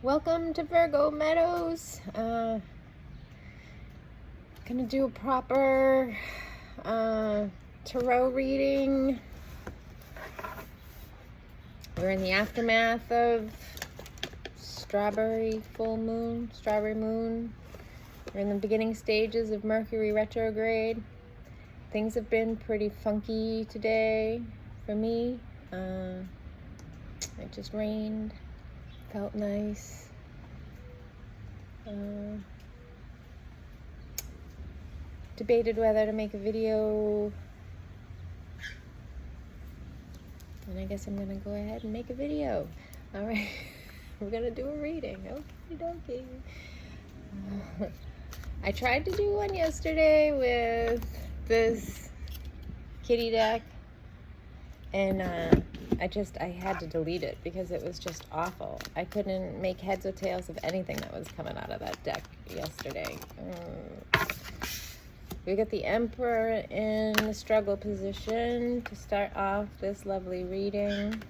Welcome to Virgo Meadows. Gonna do a proper tarot reading. We're in the aftermath of strawberry moon. We're in the beginning stages of Mercury retrograde. Things have been pretty funky today for me. It just rained. Felt nice. Debated whether to make a video, and I guess I'm gonna go ahead and make a video. All right, we're gonna do a reading. Okie dokie. I tried to do one yesterday with this kitty deck, and I had to delete it because it was just awful. I couldn't make heads or tails of anything that was coming out of that deck yesterday. We got the Emperor in the struggle position to start off this lovely reading.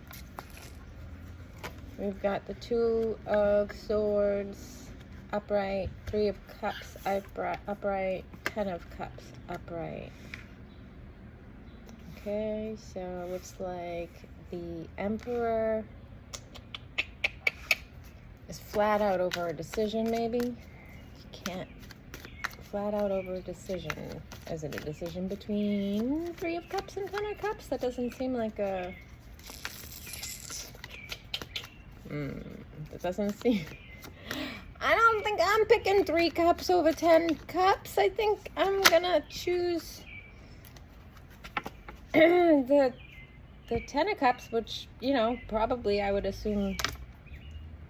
We've got the Two of Swords upright, Three of Cups upright, Ten of Cups upright. Okay, so it looks like the Emperor is flat out over a decision, maybe. You can't flat out over a decision. Is it a decision between Three of Cups and Ten of Cups? That doesn't seem like a... that doesn't seem... I don't think I'm picking 3 cups over 10 cups. I think I'm gonna choose the 10 of Cups, which, you know, probably I would assume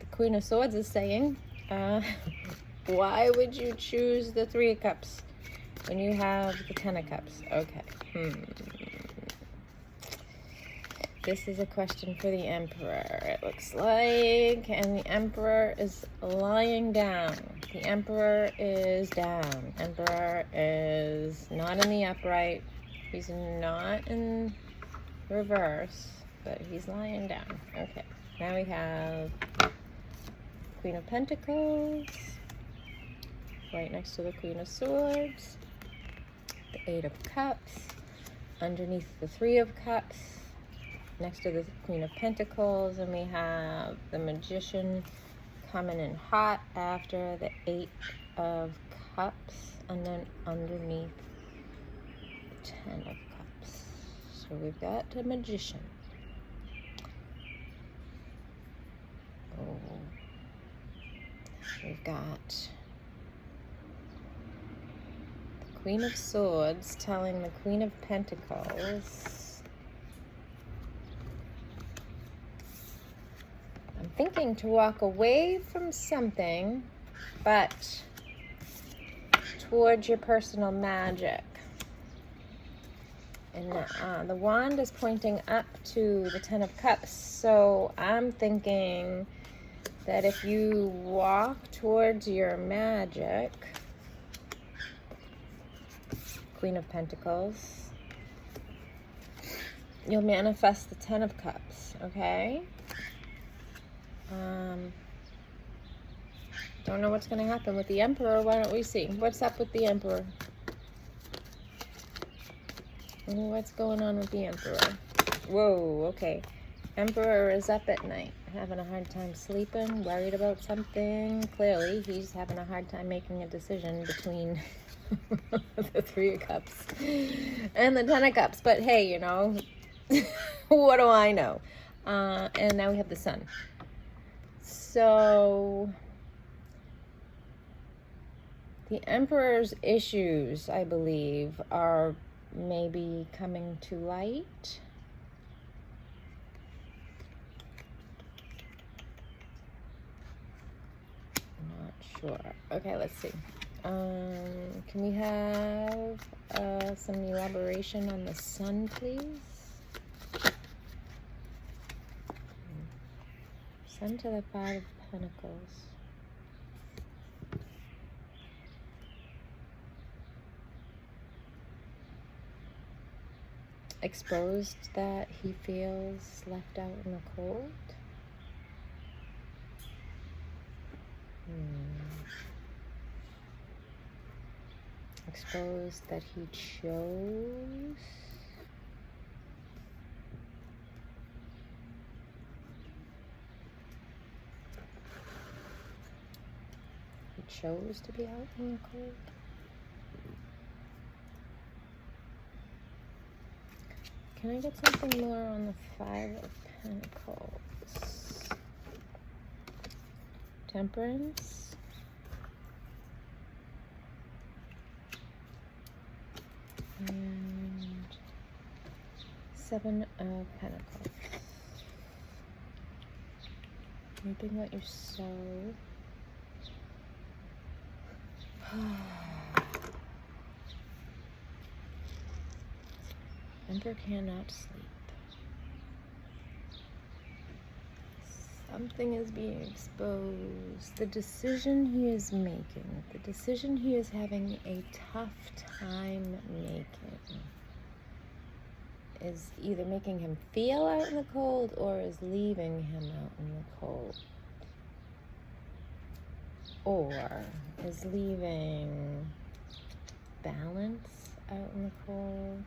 the Queen of Swords is saying. Why would you choose the 3 of Cups when you have the 10 of Cups? Okay. This is a question for the Emperor, it looks like. And the Emperor is lying down. The Emperor is down. Emperor is not in the upright. He's not in reverse, but he's lying down. Okay. Now we have Queen of Pentacles right next to the Queen of Swords, the 8 of Cups, underneath the 3 of Cups, next to the Queen of Pentacles, and we have the Magician coming in hot after the 8 of Cups, and then underneath the 10 of Cups. So we've got a Magician. Oh. We've got Queen of Swords telling the Queen of Pentacles, I'm thinking to walk away from something, but towards your personal magic. And the wand is pointing up to the 10 of Cups, so I'm thinking that if you walk towards your magic, Queen of Pentacles, you'll manifest the 10 of Cups, okay? Don't know what's going to happen with the Emperor. Why don't we see? What's up with the Emperor? What's going on with the Emperor? Whoa, okay. Emperor is up at night, having a hard time sleeping, worried about something. Clearly, he's having a hard time making a decision between the 3 of Cups and the 10 of Cups. But hey, you know, what do I know? And now we have the Sun. So the Emperor's issues, I believe, are maybe coming to light. Not sure. Okay, let's see. Can we have some elaboration on the Sun, please? Sun to the 5 of Pentacles. Exposed that he feels left out in the cold. Exposed that he chose. He chose to be out in the cold. Can I get something more on the Five of Pentacles? Temperance. And Seven of Pentacles. Reaping what you sow. Emperor cannot sleep. Something is being exposed. The decision he is making, the decision he is having a tough time making, is either making him feel out in the cold or is leaving him out in the cold. Or is leaving balance out in the cold.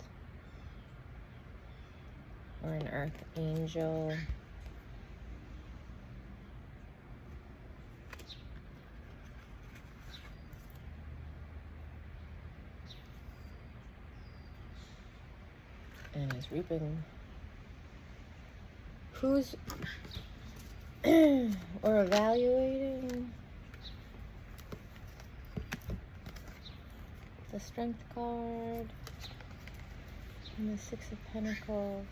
Or an earth angel. And is reaping. Who's or evaluating the Strength card and the Six of Pentacles.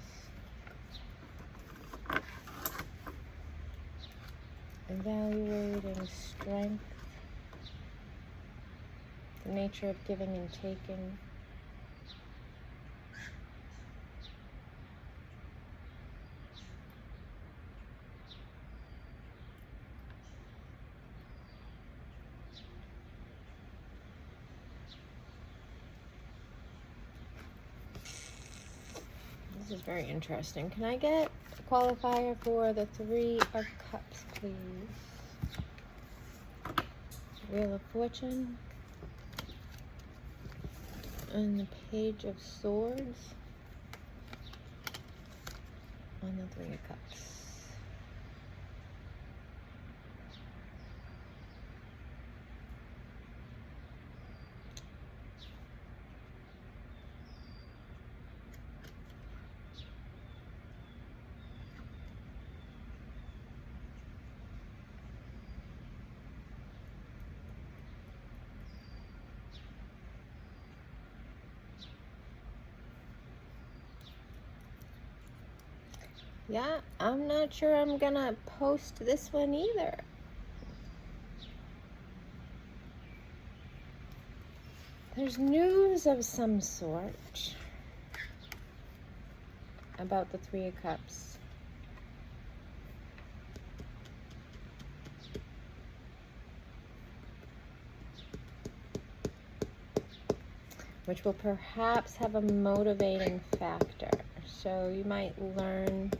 Evaluating strength, the nature of giving and taking. This is very interesting. Can I get a qualifier for the Three of Cups, please? Wheel of Fortune. And the Page of Swords. On the Three of Cups. Yeah, I'm not sure I'm gonna post this one either. There's news of some sort about the Three of Cups. Which will perhaps have a motivating factor. So you might learn,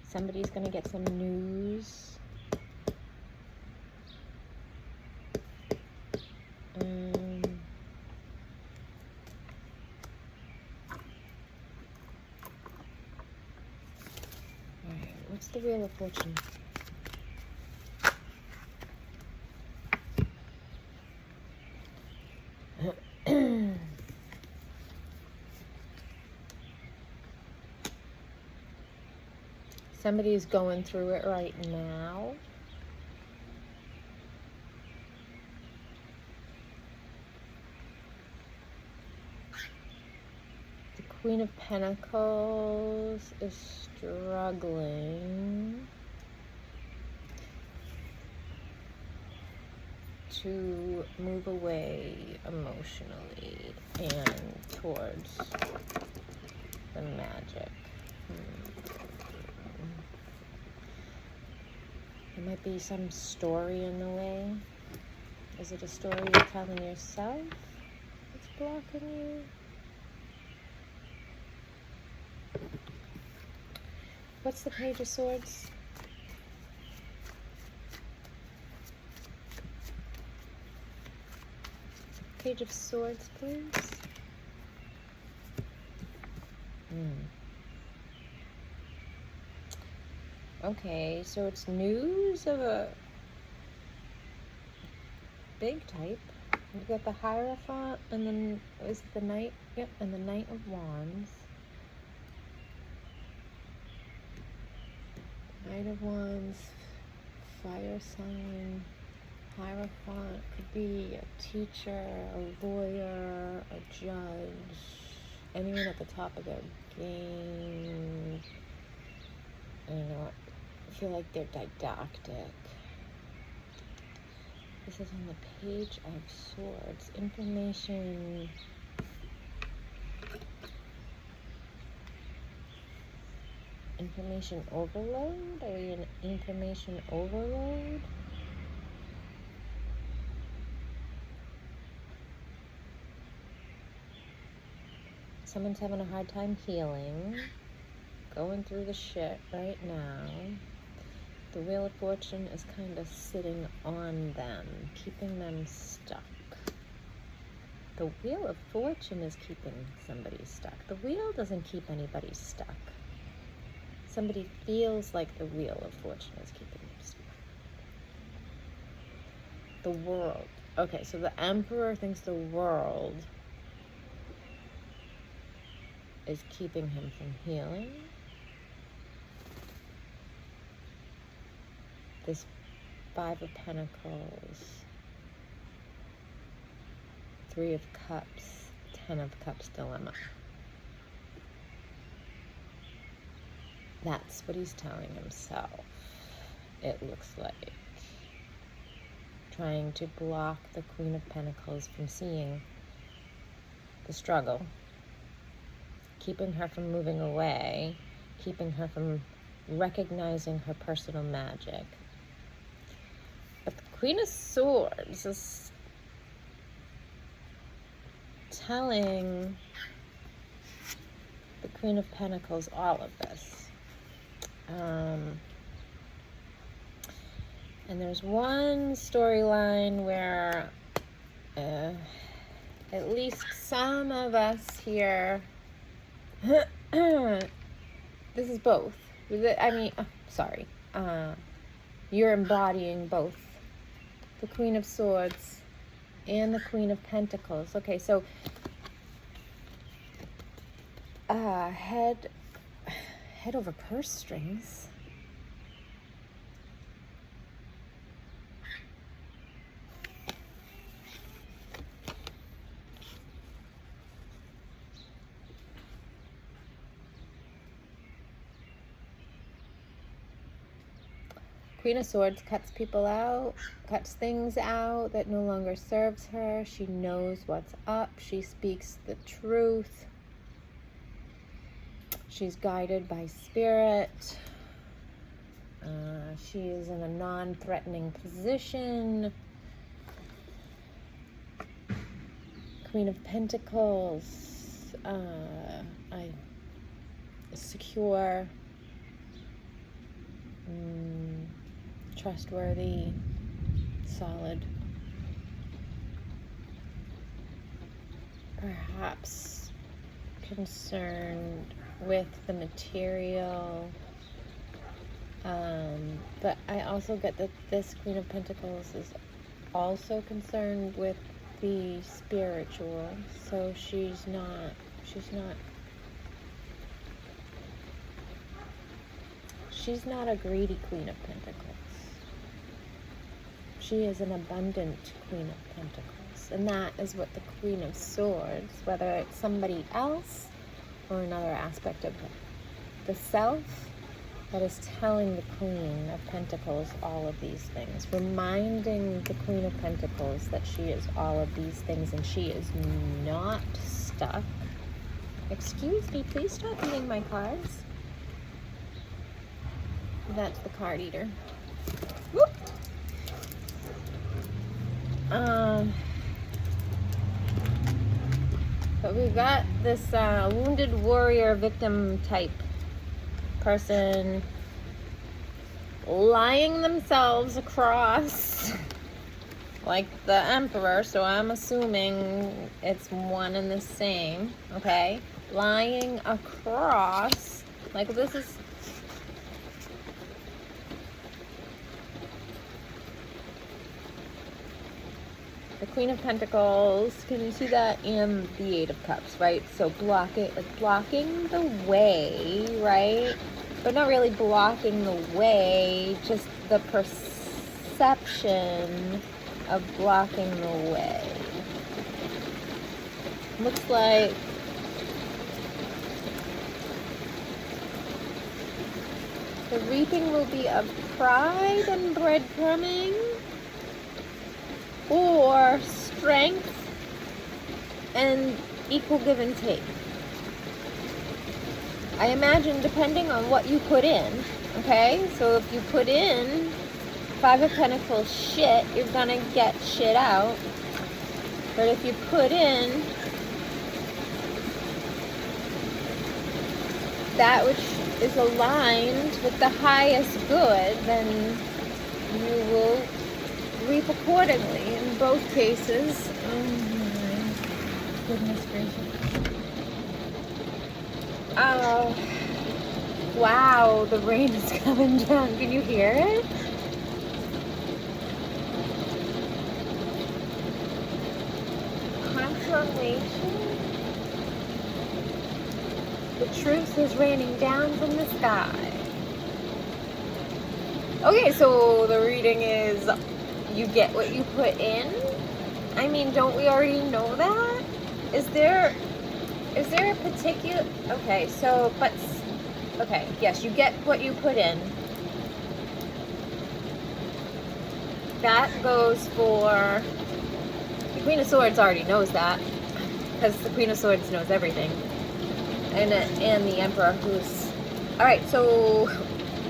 somebody's going to get some news. Alright, what's the Wheel of Fortune? Somebody's going through it right now. The Queen of Pentacles is struggling to move away emotionally and towards the magic. There might be some story in the way. Is it a story you're telling yourself that's blocking you? What's the Page of Swords? Page of Swords, please. Okay, so it's news of a big type. We've got the Hierophant, and then, is it the Knight? Yep, and the Knight of Wands. Knight of Wands, fire sign, Hierophant could be a teacher, a lawyer, a judge, anyone at the top of their game. I don't know, I feel like they're didactic. This is on the Page of Swords. Information. Information overload? Are you an information overload? Someone's having a hard time healing. Going through the shit right now. The Wheel of Fortune is kind of sitting on them, keeping them stuck. The Wheel of Fortune is keeping somebody stuck. The wheel doesn't keep anybody stuck. Somebody feels like the Wheel of Fortune is keeping them stuck. The world. Okay, so the Emperor thinks the world is keeping him from healing. This Five of Pentacles, Three of Cups, Ten of Cups dilemma. That's what he's telling himself, it looks like. Trying to block the Queen of Pentacles from seeing the struggle. Keeping her from moving away. Keeping her from recognizing her personal magic. But the Queen of Swords is telling the Queen of Pentacles all of this. And there's one storyline where at least some of us here, this is both. I mean, sorry, you're embodying both the Queen of Swords and the Queen of Pentacles. Okay, so head over purse strings. Queen of Swords cuts people out, cuts things out that no longer serves her. She knows what's up. She speaks the truth. She's guided by spirit. She is in a non-threatening position. Queen of Pentacles. Secure. Trustworthy, solid, perhaps concerned with the material, but I also get that this Queen of Pentacles is also concerned with the spiritual, so she's not a greedy Queen of Pentacles. She is an abundant Queen of Pentacles. And that is what the Queen of Swords, whether it's somebody else or another aspect of the self, that is telling the Queen of Pentacles all of these things. Reminding the Queen of Pentacles that she is all of these things and she is not stuck. Excuse me, please stop eating my cards. That's the card eater. Whoop. But we've got this wounded warrior victim type person lying themselves across like the Emperor, so I'm assuming it's one and the same, okay? Lying across, like this is, the Queen of Pentacles, can you see that? And the Eight of Cups, right? So blocking the way, right? But not really blocking the way, just the perception of blocking the way. Looks like the reaping will be of pride and breadcrumbing, or strength and equal give and take. I imagine depending on what you put in, okay? So if you put in Five of Pentacles shit, you're gonna get shit out. But if you put in that which is aligned with the highest good, then you will reap accordingly in both cases. Oh my goodness gracious. Oh, wow, the rain is coming down. Can you hear it? Confirmation. The truth is raining down from the sky. Okay, so the reading is you get what you put in. I mean, don't we already know that? Is there a particular, okay, so, but, okay, yes, you get what you put in. That goes for, the Queen of Swords already knows that, because the Queen of Swords knows everything. And the Emperor, who's, all right, so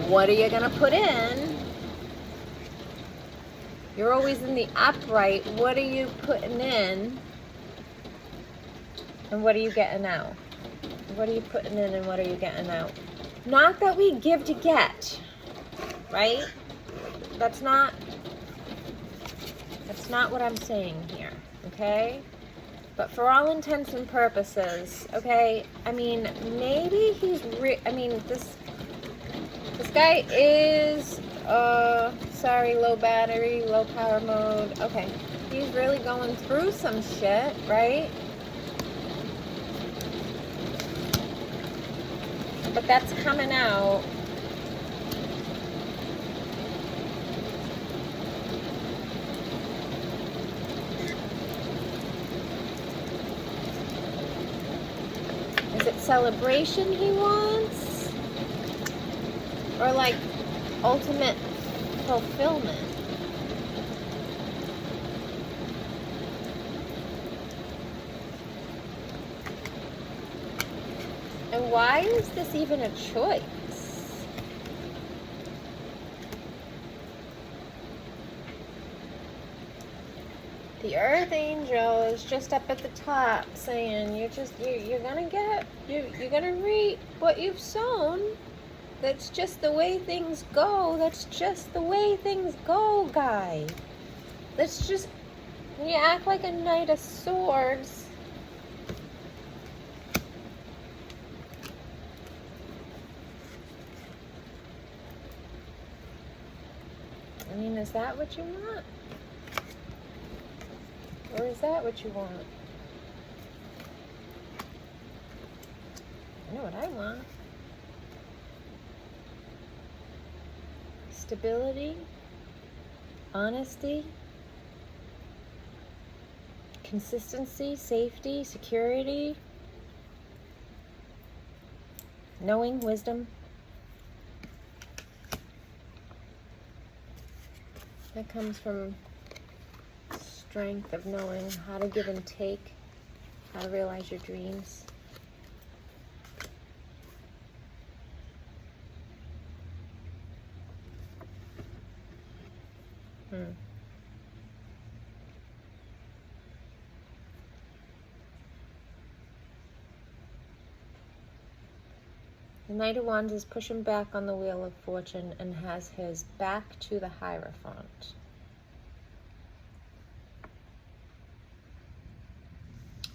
what are you gonna put in? You're always in the upright. What are you putting in? And what are you getting out? What are you putting in and what are you getting out? Not that we give to get, right? That's not what I'm saying here, okay? But for all intents and purposes, okay, I mean, maybe he's, this guy is, sorry, low battery, low power mode, okay. He's really going through some shit, right? But that's coming out. Is it celebration he wants? Or like ultimate fulfillment? And why is this even a choice? The Earth Angel is just up at the top saying you're gonna reap what you've sown. That's just the way things go. That's just the way things go, guy. Let's just, you act like a Knight of Swords. I mean, is that what you want? Or is that what you want? I know what I want. Stability, honesty, consistency, safety, security, knowing, wisdom. That comes from strength of knowing how to give and take, how to realize your dreams. The Knight of Wands is pushing back on the Wheel of Fortune and has his back to the Hierophant.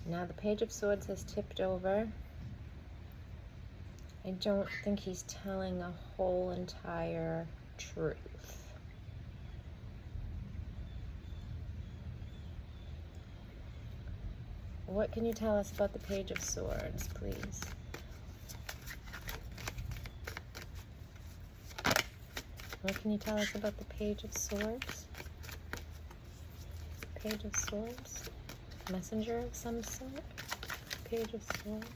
Now the Page of Swords has tipped over. I don't think he's telling a whole entire truth. What can you tell us about the Page of Swords, please? What can you tell us about the Page of Swords? Page of Swords? Messenger of some sort? Page of Swords?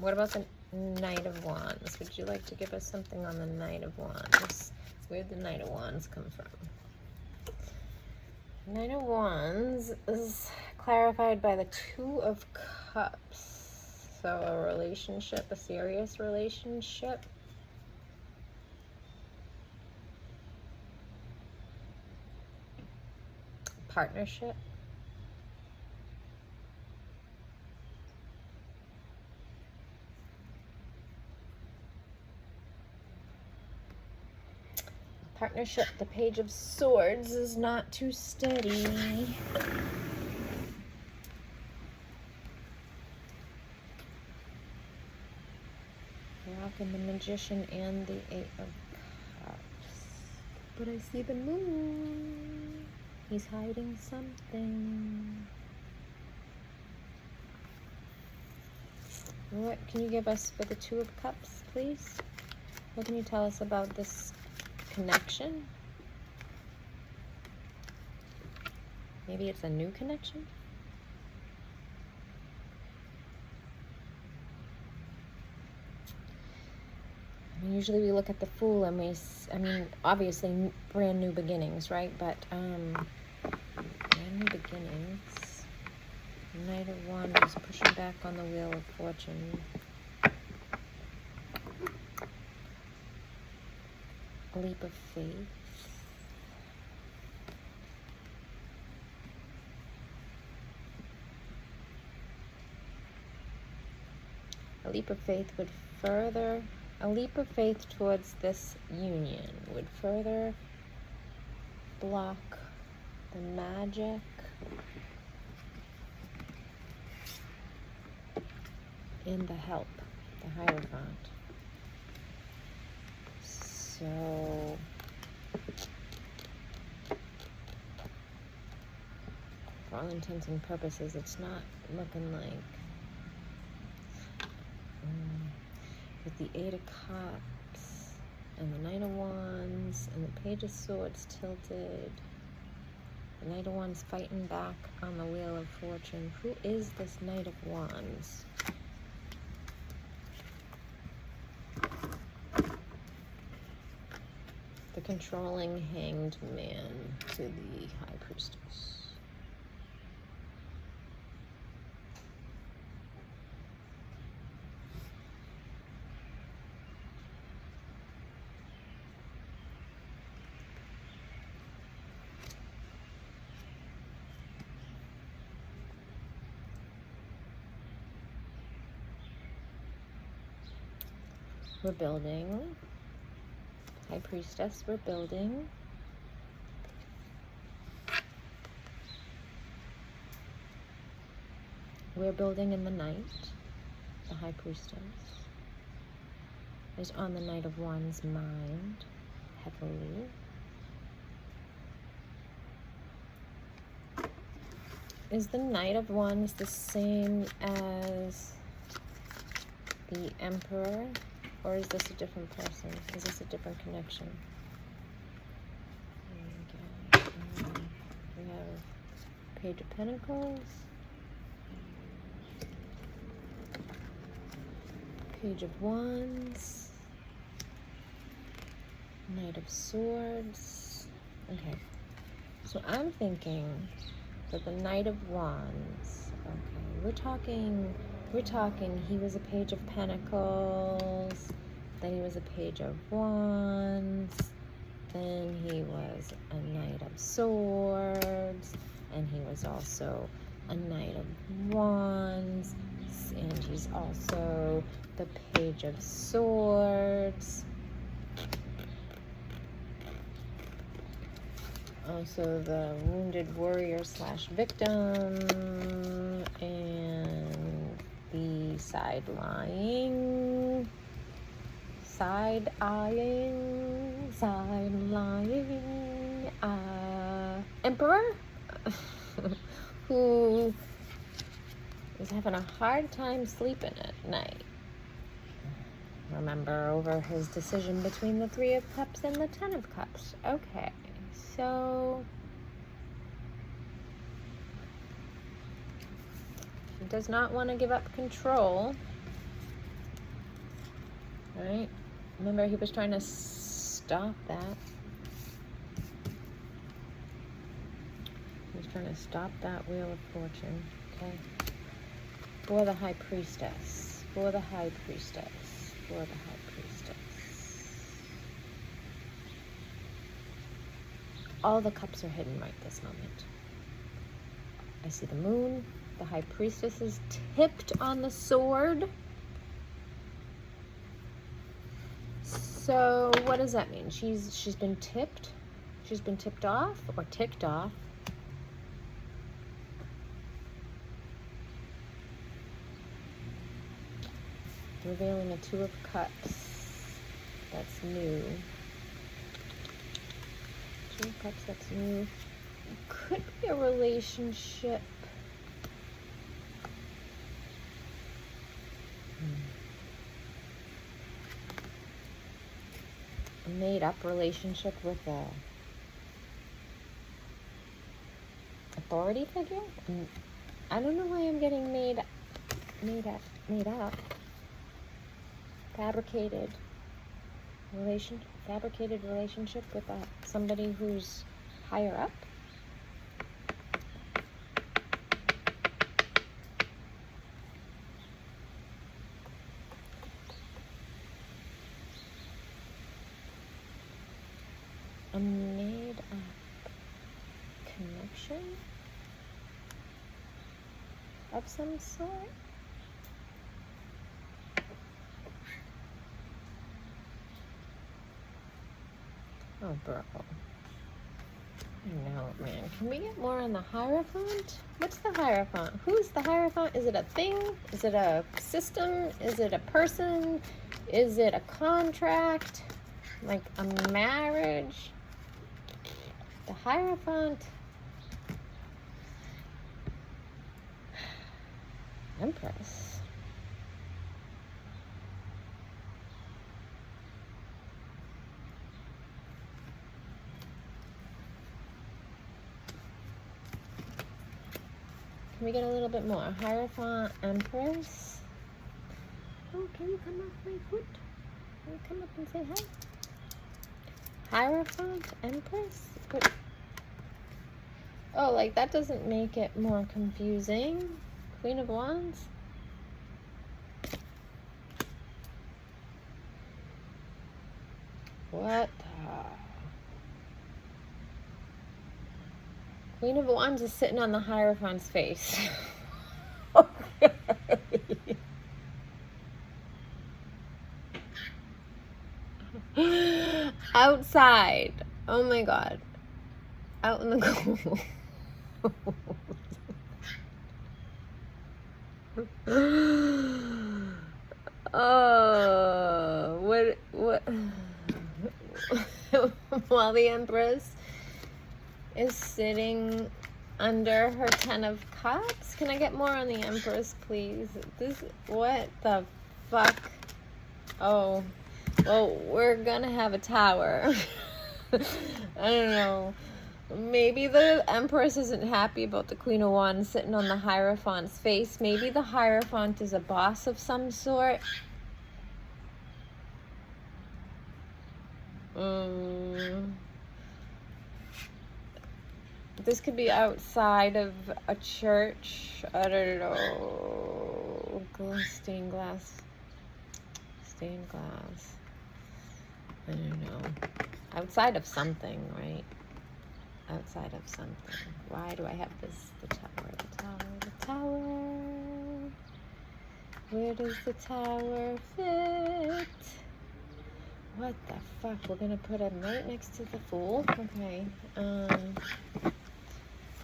What about the Knight of Wands? Would you like to give us something on the Knight of Wands? Where'd the Knight of Wands come from? Knight of Wands is clarified by the Two of Cups. So a relationship, a serious relationship. Partnership. Partnership. The Page of Swords is not too steady. Rocking the Magician and the Eight of Cups. But I see the moon. He's hiding something. What can you give us for the Two of Cups, please? What can you tell us about this connection? Maybe it's a new connection? I mean, usually we look at the Fool and I mean, obviously brand new beginnings, right? But brand new beginnings. Knight of Wands pushing back on the Wheel of Fortune. A leap of faith. A leap of faith would further, a leap of faith towards this union would further block the magic and the help, the Hierophant. So for all intents and purposes, it's not looking like with the Eight of Cups and the Knight of Wands and the Page of Swords tilted, the Knight of Wands fighting back on the Wheel of Fortune. Who is this Knight of Wands? The controlling Hanged Man to the High Priestess. We're building. High Priestess, we're building. We're building in the night. The High Priestess is on the Knight of Wands' mind heavily. Is the Knight of Wands the same as the Emperor? Or is this a different person? Is this a different connection? We have Page of Pentacles, Page of Wands, Knight of Swords. Okay, so I'm thinking that the Knight of Wands, okay, we're talking he was a Page of Pentacles, then he was a Page of Wands, then he was a Knight of Swords, and he was also a Knight of Wands, and he's also the Page of Swords. Also the wounded warrior slash victim, and the side-lying, emperor, who is having a hard time sleeping at night. Remember, over his decision between the Three of Cups and the Ten of Cups. Okay, so he does not want to give up control, right? Remember, he was trying to stop that. He was trying to stop that Wheel of Fortune, okay? For the High Priestess, for the High Priestess. For the High Priestess. All the cups are hidden right this moment. I see the moon. The High Priestess is tipped on the sword. So what does that mean? She's been tipped? She's been tipped off or ticked off? Revealing a Two of Cups. That's new. Two of Cups, that's new. Could be a relationship. A made-up relationship with a authority figure? I don't know why I'm getting made up. Fabricated relationship with somebody who's higher up. A made up connection of some sort. Oh, bro. I know, man. Can we get more on the Hierophant? What's the Hierophant? Who's the Hierophant? Is it a thing? Is it a system? Is it a person? Is it a contract? Like a marriage? The Hierophant. Empress. Can we get a little bit more? Hierophant, Empress. Oh, can you come off my foot? Can you come up and say hi? Hierophant, Empress? But, oh, like that doesn't make it more confusing. Queen of Wands? What the... Queen of Wands is sitting on the Hierophant's face. Okay. Outside. Oh my God. Out in the cold. Oh, what? While the Empress is sitting under her Ten of Cups. Can I get more on the Empress, please? What the fuck? Oh, well, we're gonna have a tower. I don't know. Maybe the Empress isn't happy about the Queen of Wands sitting on the Hierophant's face. Maybe the Hierophant is a boss of some sort. This could be outside of a church. I don't know. Stained glass. Stained glass. I don't know. Outside of something, right? Outside of something. Why do I have this? The tower, the tower, the tower. Where does the tower fit? What the fuck? We're gonna put him right next to the Fool. Okay.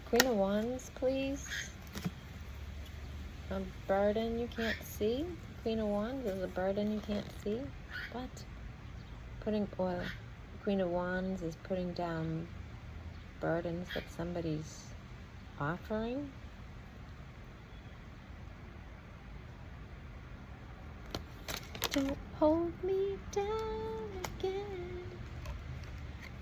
Queen of Wands, please. A burden you can't see. Queen of Wands is a burden you can't see. What? Queen of Wands is putting down burdens that somebody's offering. Don't hold me down again.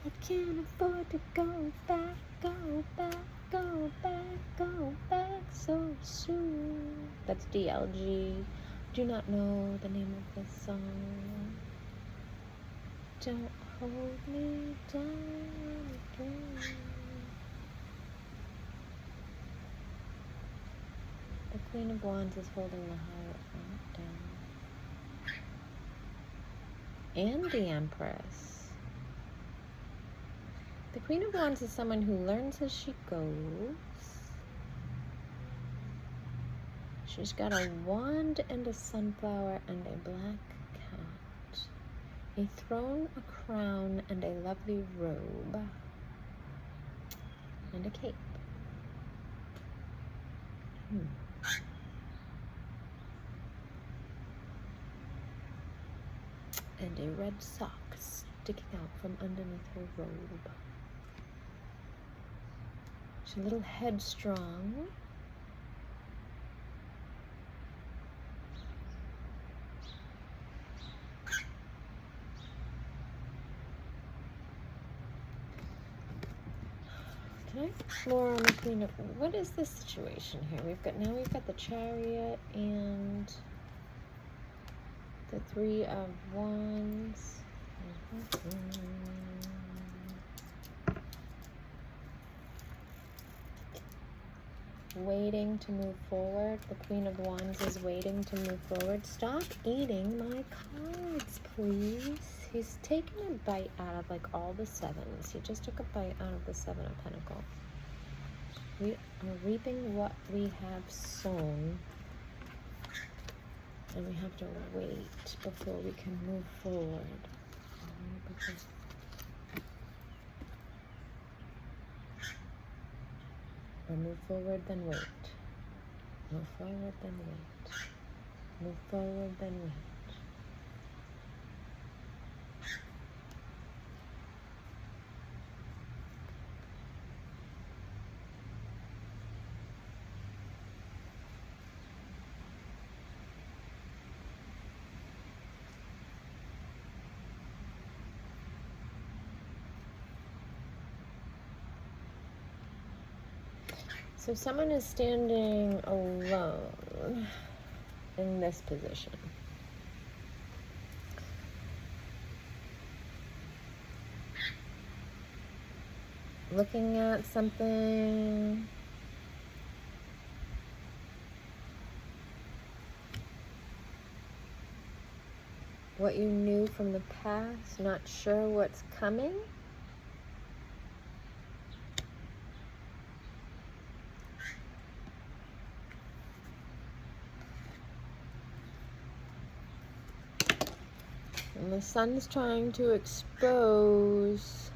I can't afford to go back, go back, go back, go back so soon. That's DLG. Do not know the name of the song. Don't hold me down again. The Queen of Wands is holding the Hierophant down. And the Empress. The Queen of Wands is someone who learns as she goes. She's got a wand and a sunflower and a black cat. A throne, a crown, and a lovely robe. And a cape. And a red sock sticking out from underneath her robe. She's a little headstrong. Can I explore on the Queen of... What is this situation here? We've got the Chariot and the Three of Wands. Waiting to move forward. The Queen of Wands is waiting to move forward. Stop eating my cards, please. He's taking a bite out of like all the sevens. He just took a bite out of the Seven of Pentacles. We are reaping what we have sown. And we have to wait before we can move forward. Or move forward, then wait. Move forward, then wait. Move forward, then wait. So someone is standing alone in this position. Looking at something. What you knew from the past, not sure what's coming. And the sun's trying to expose.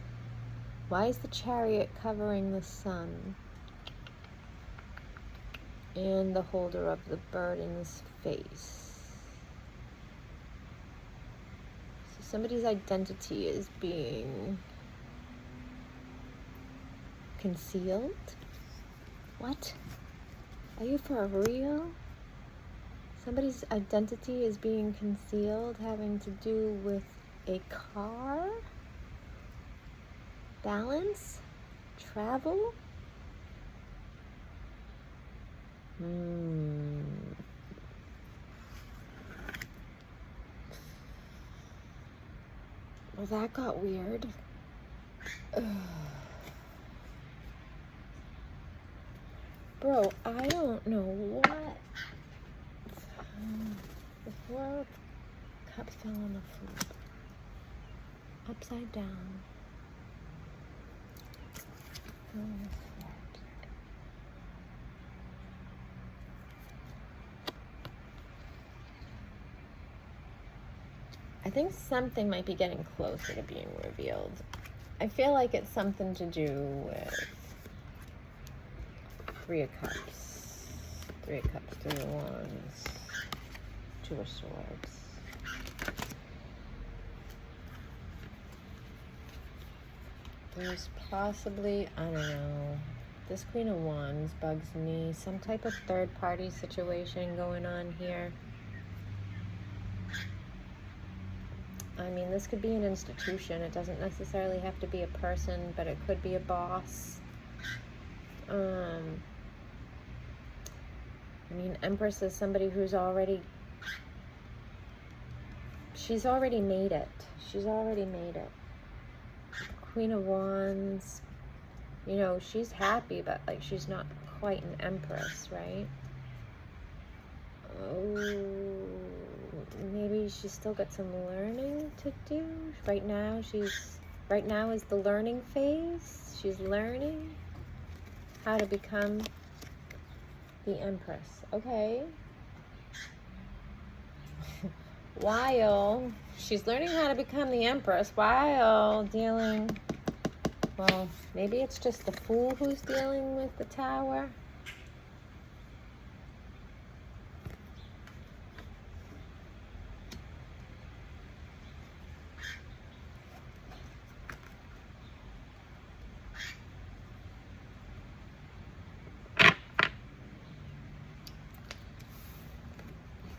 Why is the Chariot covering the sun? And the holder of the burden's face. So somebody's identity is being concealed? What? Are you for real? Somebody's identity is being concealed, having to do with a car, balance, travel. Well, that got weird. Bro, I don't know what. The Four of Cups fell on the floor. Upside down. Fell on the floor. I I think something might be getting closer to being revealed. I feel like it's something to do with Three of Cups. Three of Cups, Three of Wands, Two of Swords. There's possibly, I don't know, this Queen of Wands bugs me. Some type of third-party situation going on here. I mean, this could be an institution. It doesn't necessarily have to be a person, but it could be a boss. I mean, Empress is somebody who's already, she's already made it. She's already made it. Queen of Wands, you know, she's happy, but like she's not quite an empress, right? Oh, maybe she's still got some learning to do. Right now is the learning phase. She's learning how to become the empress. Okay. While she's learning how to become the empress, while dealing, well, maybe it's just the Fool who's dealing with the Tower.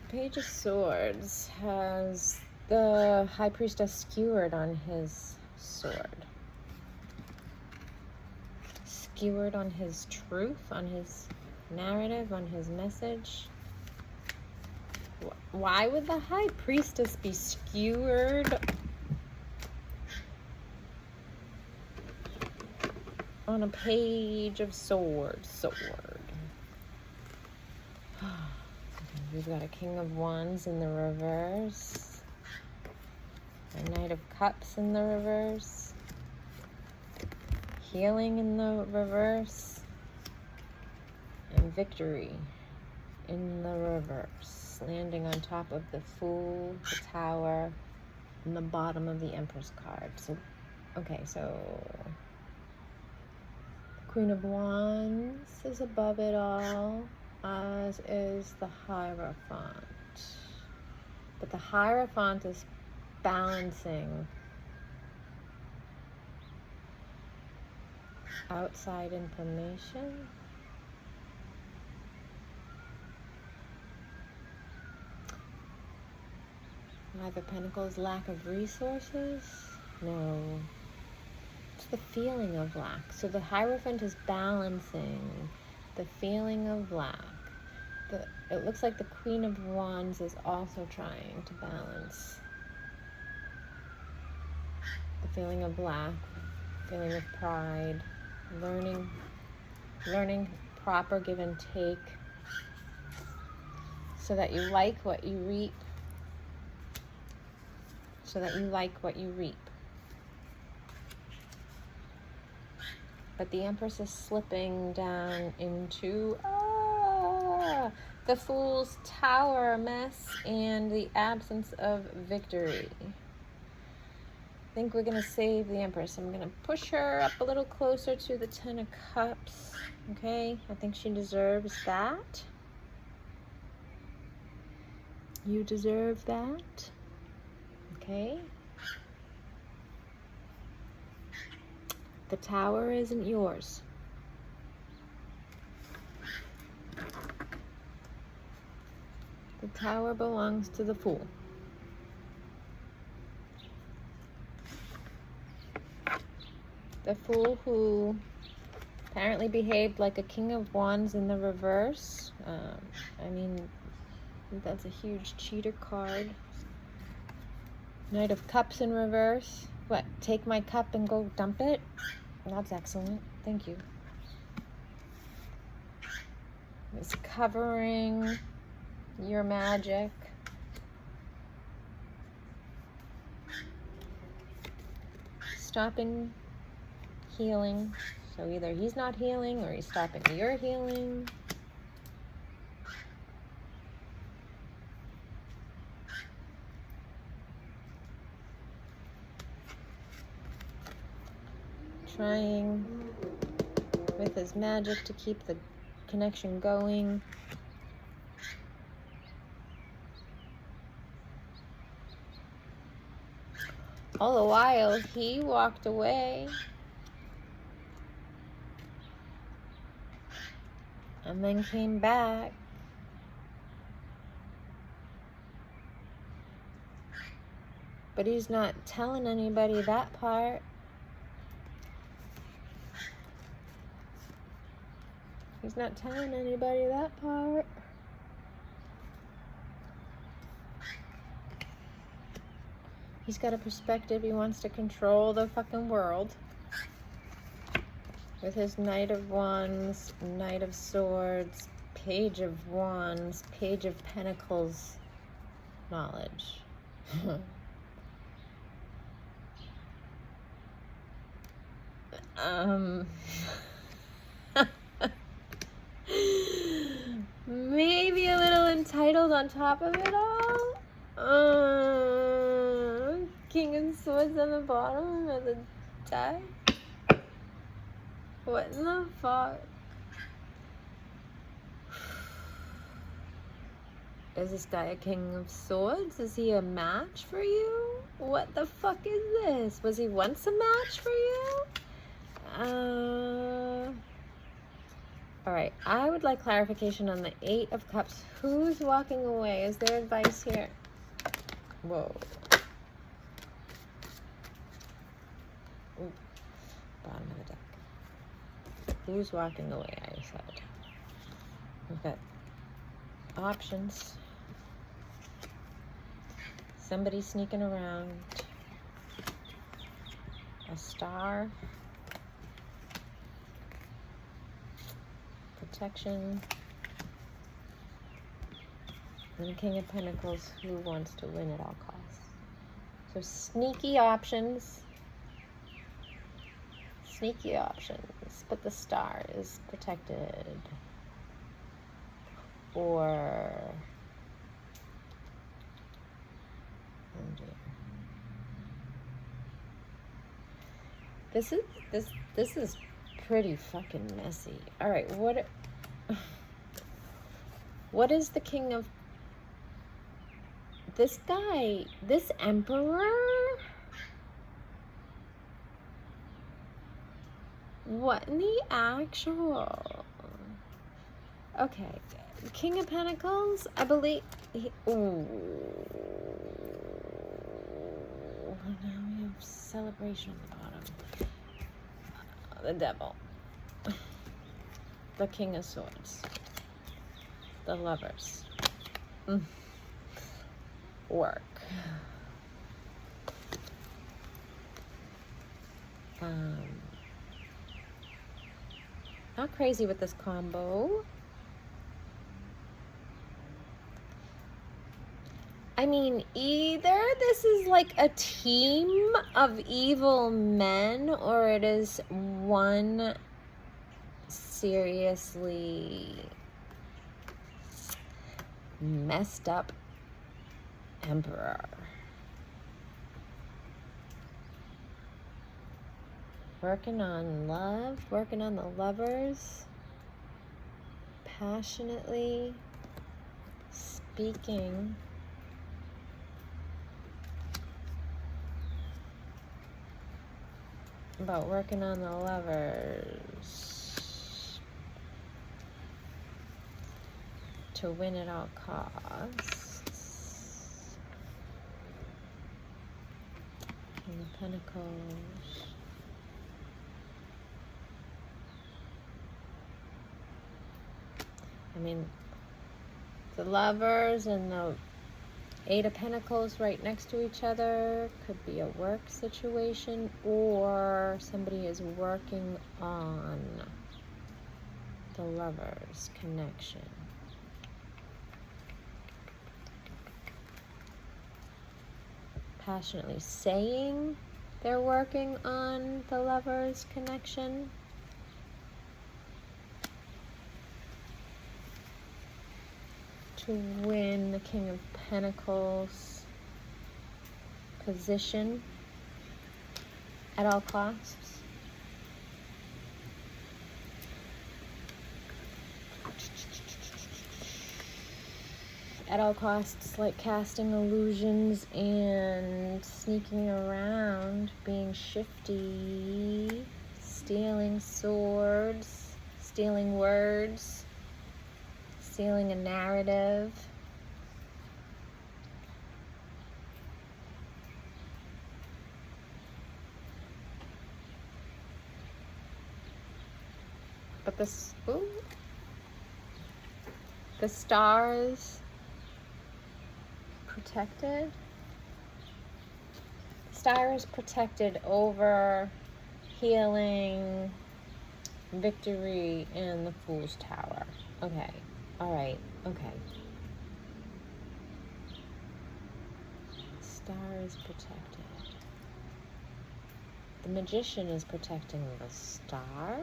Page of Swords has the High Priestess skewered on his sword. Skewered on his truth, on his narrative, on his message. Why would the High Priestess be skewered on a Page of Swords? We've got a King of Wands in the reverse, a Knight of Cups in the reverse, healing in the reverse, and victory in the reverse, landing on top of the Fool, the Tower, and the bottom of the Empress card. So, okay, so Queen of Wands is above it all, as is the Hierophant. But the Hierophant is balancing outside information. Five of Pentacles, lack of resources? No. It's the feeling of lack. So the Hierophant is balancing the feeling of lack. It looks like the Queen of Wands is also trying to balance the feeling of lack, feeling of pride, learning proper give and take, so that you like what you reap. So that you like what you reap. But the Empress is slipping down into the Fool's Tower mess and the absence of victory. I think we're going to save the Empress. I'm going to push her up a little closer to the Ten of Cups. Okay? I think she deserves that. You deserve that. Okay? The Tower isn't yours. The Tower belongs to the Fool. The Fool who apparently behaved like a King of Wands in the reverse. I mean, that's a huge cheater card. Knight of Cups in reverse. What, take my cup and go dump it? That's excellent. Thank you. It's covering your magic. Stopping healing. So either he's not healing or he's stopping your healing. trying with his magic to keep the connection going. All the while, he walked away. And then came back. But he's not telling anybody that part. He's not telling anybody that part. He's got a perspective. He wants to control the fucking world. With his Knight of Wands, Knight of Swords, Page of Wands, Page of Pentacles knowledge. Maybe a little entitled on top of it all. King of Swords on the bottom of the deck. What in the fuck? Is this guy a King of Swords? Is he a match for you? What the fuck is this? Was he once a match for you? Alright, I would like clarification on the 8 of Cups. Who's walking away? Is there advice here? Whoa. Ooh. Bottom of the deck. Who's walking away, I said. We've got options. Somebody sneaking around. A star. Protection. And the King of Pentacles, who wants to win at all costs. So sneaky options. Sneaky options. But the star is protected. Or... oh dear. This is pretty fucking messy. All right, what is the King of this guy? This Emperor? What in the actual? Okay, King of Pentacles. I believe. Ooh. Now we have celebration on the bottom. The Devil. The King of Swords. The Lovers. Work. Not crazy with this combo. I mean, either this is like a team of evil men, or it is one seriously messed up emperor. Working on love, working on the lovers, passionately speaking. About working on the lovers to win at all costs. And the Pentacles. I mean, the lovers and the 8 of Pentacles right next to each other could be a work situation, or somebody is working on the lovers' connection. Passionately saying they're working on the lovers' connection. To win the King of Pentacles position at all costs. at all costs, like casting illusions and sneaking around, being shifty, stealing swords, stealing words, stealing a narrative. But the stars protected. Star is protected over healing, victory in the Fool's Tower. Okay. All right. Okay. Star is protected. The Magician is protecting the star.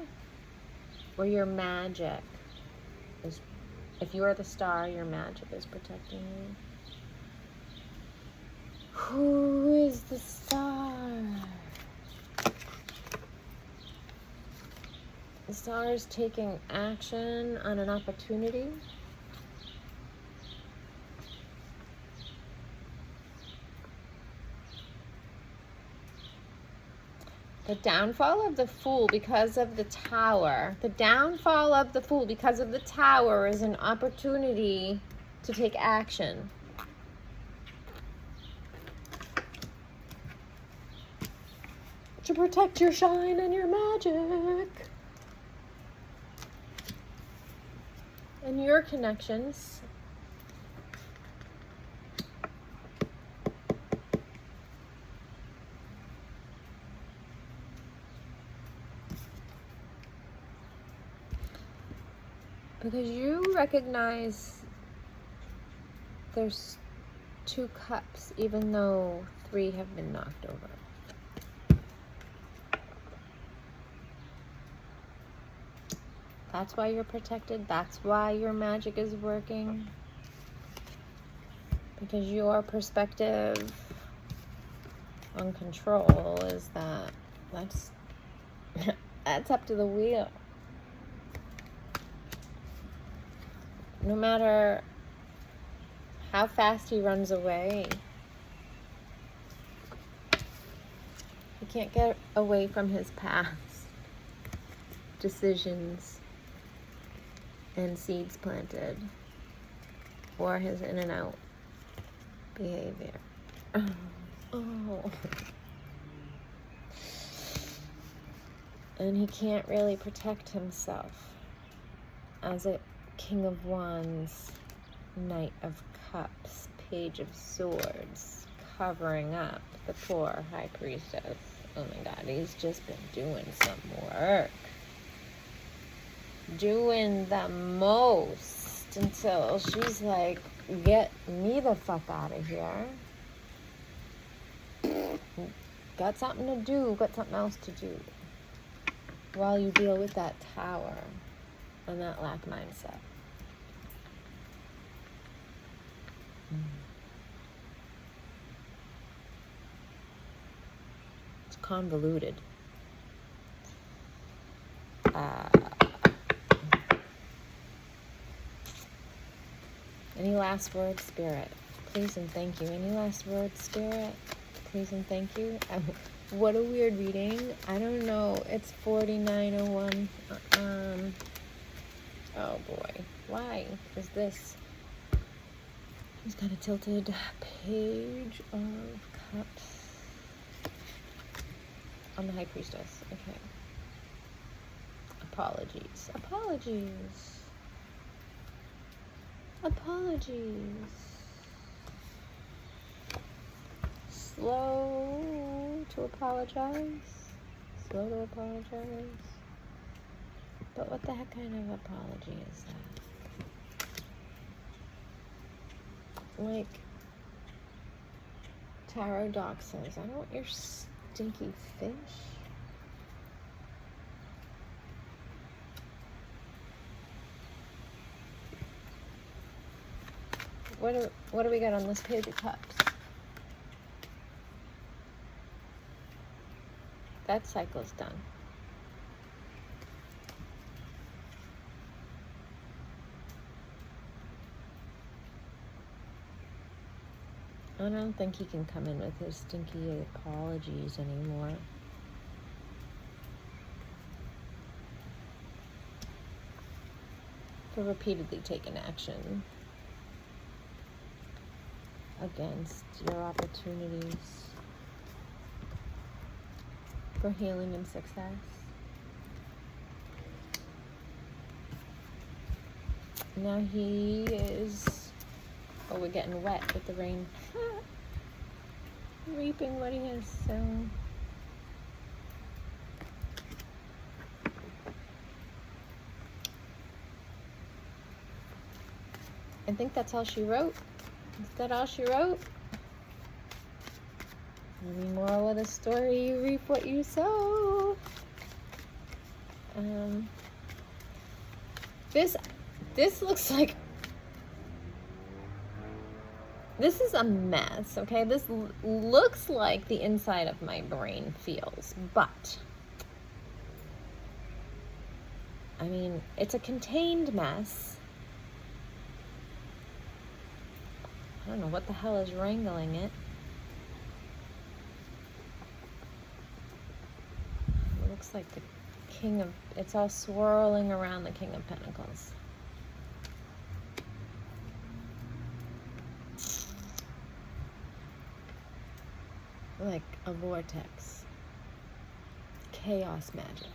Or your magic is, if you are the star, your magic is protecting you. Who is the star? The star is taking action on an opportunity. The downfall of the Fool because of the Tower. The downfall of the Fool because of the Tower is an opportunity to take action. To protect your shine and your magic. And your connections. Because you recognize there's 2 cups, even though 3 have been knocked over. That's why you're protected. That's why your magic is working. Because your perspective on control is that's up to the wheel. No matter how fast he runs away, he can't get away from his past decisions and seeds planted, or his in and out behavior. Oh. And he can't really protect himself as a King of Wands, Knight of Cups, Page of Swords, covering up the poor High Priestess. Oh my God, he's just been doing some work. Doing the most until she's like, get me the fuck out of here. Got something to do, got something else to do. While you deal with that Tower and that lack mindset. It's convoluted. Any last words, Spirit? Please and thank you. Any last words, Spirit? Please and thank you. What a weird reading. I don't know. It's 4901. Oh boy. Why is this? He's got a tilted Page of Cups on the High Priestess. Okay. Apologies. Apologies. Apologies. Slow to apologize. Slow to apologize. But what the heck kind of apology is that? Like Tarot Doc says, I don't want your stinky fish. What do we got on this Page of Cups? That cycle's done. I don't think he can come in with his stinky apologies anymore. For repeatedly taking action against your opportunities for healing and success. Now he is, oh, we're getting wet with the rain. Reaping what he has sown. I think that's all she wrote. Is that all she wrote? The moral of the story, you reap what you sow. This looks like, this is a mess, okay? This looks like the inside of my brain feels, but I mean, it's a contained mess. I don't know what the hell is wrangling it. It looks like the King of, it's all swirling around the King of Pentacles. Like a vortex. Chaos magic.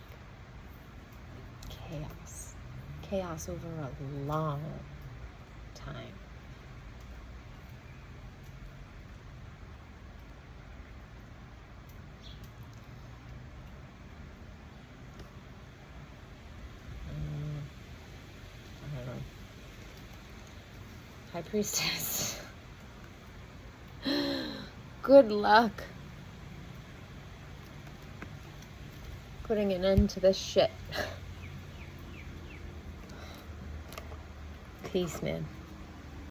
Chaos. Chaos over a long time. I don't know. High Priestess. Good luck putting an end to this shit. Peace, man.